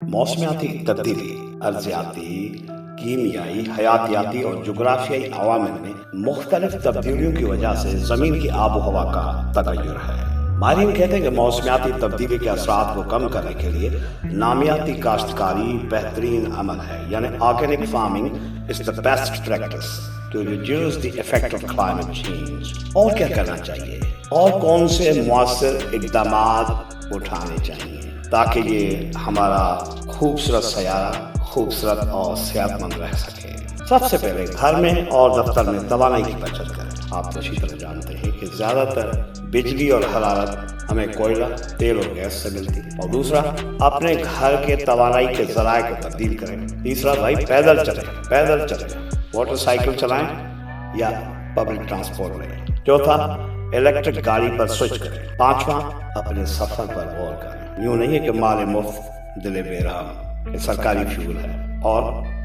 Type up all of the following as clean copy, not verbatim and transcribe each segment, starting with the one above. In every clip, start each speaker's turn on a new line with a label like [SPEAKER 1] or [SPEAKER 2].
[SPEAKER 1] موسمیاتی تبدیلی ارضیاتی، کیمیائی، حیاتیاتی اور جغرافیائی عوامل میں مختلف تبدیلیوں کی وجہ سے زمین کی آب و ہوا کا تغیر ہے۔ ماہرین کہتے ہیں کہ موسمیاتی تبدیلی کے اثرات کو کم کرنے کے لیے نامیاتی کاشتکاری بہترین عمل ہے، یعنی organic farming is the best practice to reduce the effect of climate change۔ اور کیا کرنا چاہیے اور کون سے مؤثر اقدامات اٹھانے چاہیے تاکہ یہ ہمارا خوبصورت سیارہ خوبصورت اور صحت مند رہ سکے؟ سب سے پہلے گھر میں اور دفتر میں توانائی کی بچت کریں۔ آپ تو اچھی طرح جانتے ہیں کہ زیادہ تر بجلی اور حرارت ہمیں کوئلہ، تیل اور گیس سے ملتی ہے۔ اور دوسرا، اپنے گھر کے توانائی کے ذرائع کو تبدیل کریں۔ تیسرا، بھائی پیدل چلیں، موٹر سائیکل چلائیں یا پبلک ٹرانسپورٹ لیں۔ چوتھا، الیکٹرک گاڑی پر سوئچ کریں۔ پانچواں، اپنے سفر پر غور کریں۔ یوں نہیں ہے کہ مال مفت دل بہرام، یہ سرکاری فیول ہے۔ اور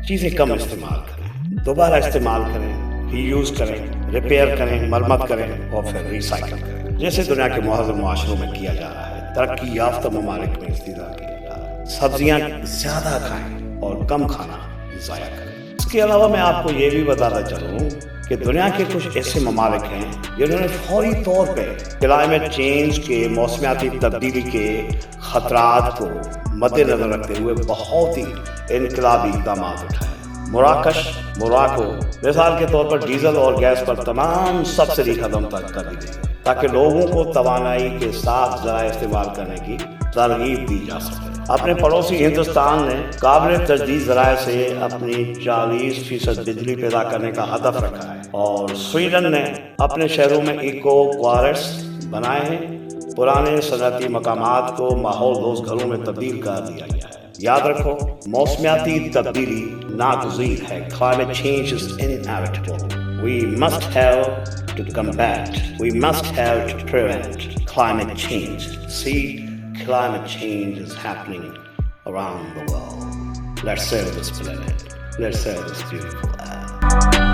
[SPEAKER 1] چیزیں کم استعمال کریں، دوبارہ استعمال کریں، ری یوز کریں، ریپیئر کریں، مرمت کریں اور پھر ریسائیکل کریں، جیسے دنیا کے مہذب معاشروں میں کیا جا رہا ہے، ترقی یافتہ ممالک میں استعمال کیا جا رہا ہے۔ سبزیاں زیادہ کھائیں اور کم کھانا ضائع کریں۔ اس کے علاوہ میں آپ کو یہ بھی بتاتا چلوں کہ دنیا کے کچھ ایسے ممالک ہیں جنہوں نے فوری طور پہ کلائمیٹ چینج کے، موسمیاتی تبدیلی کے خطرات کو مد نظر رکھتے ہوئے بہت ہی انقلابی اقدامات اٹھائے۔ موراکو مثال کے طور پر ڈیزل اور گیس پر تمام سبسڈی ختم تک کر دی گئی تاکہ لوگوں کو توانائی کے ساتھ ذرائع استعمال کرنے کی ترغیب دی جا سکے۔ اپنے پڑوسی ہندوستان نے قابل تجدید ذرائع سے اپنی 40% بجلی پیدا کرنے کا ہدف رکھا ہے، اور سویڈن نے اپنے شہروں میں ایکو کوارٹرز بنائے ہیں۔ پرانے صنعتی مقامات کو ماحول دوست گھروں میں تبدیل کر دیا گیا ہے۔ یاد رکھو، موسمیاتی تبدیلی ناگزیر ہے۔ Climate change is inevitable. We must have to combat. We must have to prevent climate change. See, climate change is happening around the world. Let's save this planet. Let's save this beautiful earth.